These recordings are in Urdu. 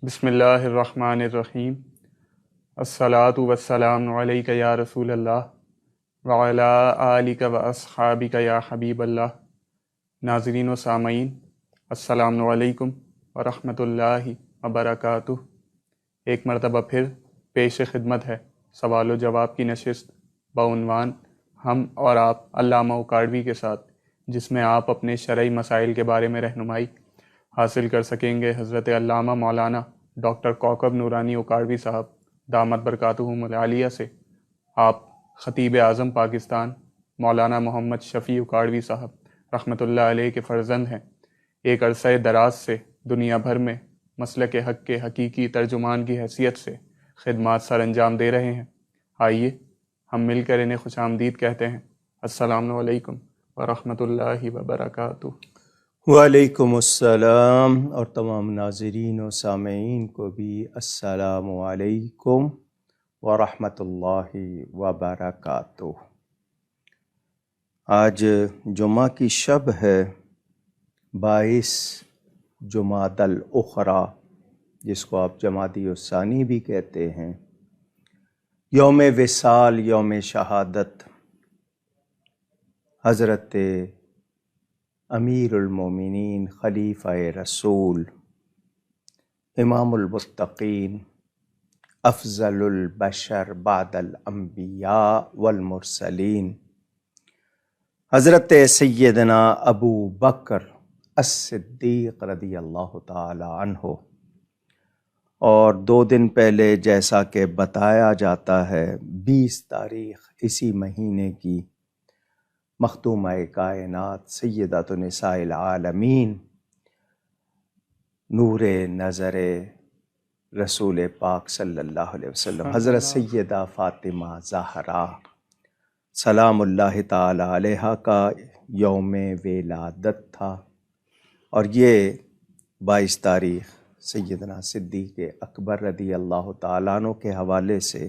بسم اللہ الرحمن الرحیم۔ الصلاۃ والسلام علیک یا رسول اللہ وعلی آلک و اصحابک یا حبیب اللہ۔ ناظرین و سامعین، السلام علیکم ورحمۃ اللہ وبرکاتہ۔ ایک مرتبہ پھر پیش خدمت ہے سوال و جواب کی نشست بعنوان ہم اور آپ علامہ اکاڑوی کے ساتھ، جس میں آپ اپنے شرعی مسائل کے بارے میں رہنمائی حاصل کر سکیں گے حضرت علامہ مولانا ڈاکٹر کوکب نورانی اکاڑوی صاحب دامت برکاتہم العالیہ سے۔ آپ خطیب اعظم پاکستان مولانا محمد شفیع اکاڑوی صاحب رحمۃ اللہ علیہ کے فرزند ہیں۔ ایک عرصہ دراز سے دنیا بھر میں مسلک حق کے حقیقی ترجمان کی حیثیت سے خدمات سر انجام دے رہے ہیں۔ آئیے ہم مل کر انہیں خوش آمدید کہتے ہیں۔ السلام علیکم ورحمۃ اللہ وبرکاتہ۔ وعلیکم السلام، اور تمام ناظرین و سامعین کو بھی السلام علیکم ورحمۃ اللہ وبرکاتہ۔ آج جمعہ کی شب ہے، 22 جمادی الاخری، جس کو آپ جمادی الثانی بھی کہتے ہیں، یوم وصال، یوم شہادت حضرت امیر المومنین، خلیفہ رسول، امام المتقین، افضل البشر بعد الانبیاء والمرسلین، حضرت سیدنا ابو بکر الصدیق رضی اللہ تعالی عنہ۔ اور 2 دن پہلے جیسا کہ بتایا جاتا ہے، 20 تاریخ اسی مہینے کی مختومہ کائنات سیدۃ نساء العالمین، نور نظر رسول پاک صلی اللہ علیہ وسلم، حضرت سیدہ فاطمہ زہرا سلام اللہ تعالی علیہا کا یوم ولادت تھا۔ اور یہ 22 تاریخ سیدنا صدیق اکبر رضی اللہ تعالیٰ عنہ کے حوالے سے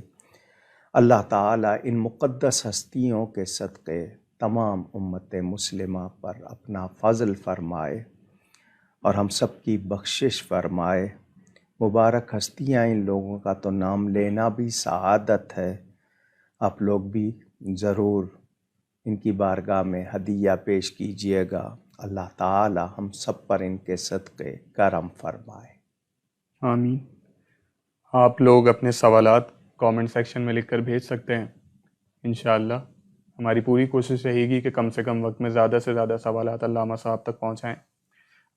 اللہ تعالیٰ ان مقدس ہستیوں کے صدقے تمام امت مسلمہ پر اپنا فضل فرمائے اور ہم سب کی بخشش فرمائے۔ مبارک ہستیاں، ان لوگوں کا تو نام لینا بھی سعادت ہے۔ آپ لوگ بھی ضرور ان کی بارگاہ میں ہدیہ پیش کیجئے گا۔ اللہ تعالی ہم سب پر ان کے صدقے کرم فرمائے، آمین۔ آپ لوگ اپنے سوالات کامنٹ سیکشن میں لکھ کر بھیج سکتے ہیں۔ انشاءاللہ ہماری پوری کوشش رہے گی کہ کم سے کم وقت میں زیادہ سے زیادہ سوالات علامہ صاحب تک پہنچائیں۔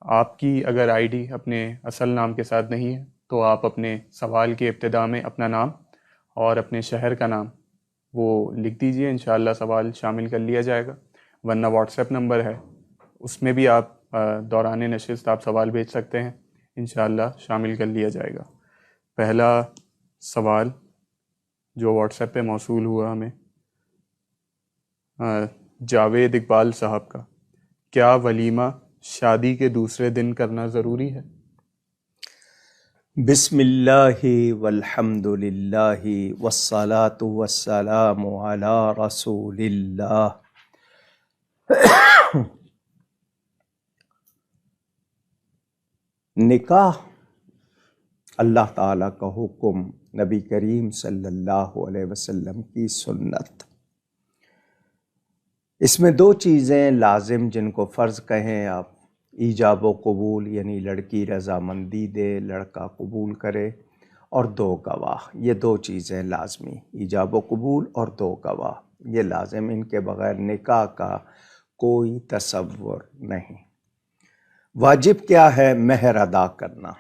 آپ کی اگر آئی ڈی اپنے اصل نام کے ساتھ نہیں ہے تو آپ اپنے سوال کی ابتدا میں اپنا نام اور اپنے شہر کا نام وہ لکھ دیجئے، انشاءاللہ سوال شامل کر لیا جائے گا۔ ورنہ واٹس ایپ نمبر ہے، اس میں بھی آپ دوران نشست آپ سوال بھیج سکتے ہیں، انشاءاللہ شامل کر لیا جائے گا۔ پہلا سوال جو واٹس ایپ پہ موصول ہوا ہمیں جاوید اقبال صاحب کا، کیا ولیمہ شادی کے دوسرے دن کرنا ضروری ہے؟ بسم اللہ والحمد للہ والصلاة والسلام علی رسول اللہ۔ نکاح اللہ تعالیٰ کا حکم، نبی کریم صلی اللہ علیہ وسلم کی سنت۔ اس میں 2 چیزیں لازم، جن کو فرض کہیں آپ، ایجاب و قبول، یعنی لڑکی رضامندی دے، لڑکا قبول کرے، اور 2 گواہ۔ یہ 2 چیزیں لازمی، ایجاب و قبول اور 2 گواہ، یہ لازم، ان کے بغیر نکاح کا کوئی تصور نہیں۔ واجب کیا ہے؟ مہر ادا کرنا۔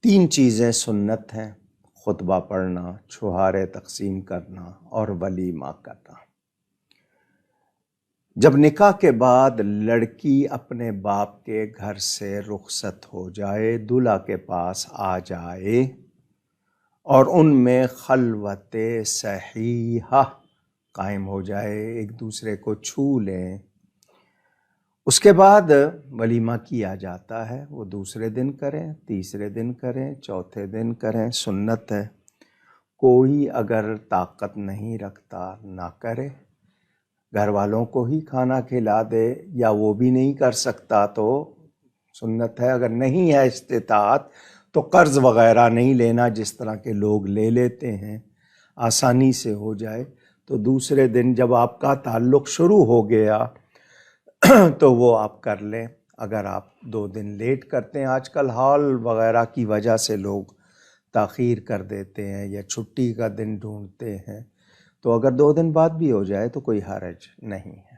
3 چیزیں سنت ہیں: خطبہ پڑھنا، چھہارے تقسیم کرنا، اور ولیمہ کرنا۔ جب نکاح کے بعد لڑکی اپنے باپ کے گھر سے رخصت ہو جائے، دولہا کے پاس آ جائے اور ان میں خلوت صحیحہ قائم ہو جائے، ایک دوسرے کو چھو لیں، اس کے بعد ولیمہ کیا جاتا ہے۔ وہ دوسرے دن کریں، تیسرے دن کریں، چوتھے دن کریں، سنت ہے۔ کوئی اگر طاقت نہیں رکھتا نہ کرے، گھر والوں کو ہی کھانا کھلا دے، یا وہ بھی نہیں کر سکتا تو سنت ہے. اگر نہیں ہے استطاعت تو قرض وغیرہ نہیں لینا، جس طرح کے لوگ لے لیتے ہیں آسانی سے ہو جائے. تو دوسرے دن جب آپ کا تعلق شروع ہو گیا تو وہ آپ کر لیں. اگر آپ 2 دن لیٹ کرتے ہیں، آج کل ہال وغیرہ کی وجہ سے لوگ تاخیر کر دیتے ہیں یا چھٹی کا دن ڈھونڈتے ہیں، تو اگر 2 دن بعد بھی ہو جائے تو کوئی حرج نہیں ہے.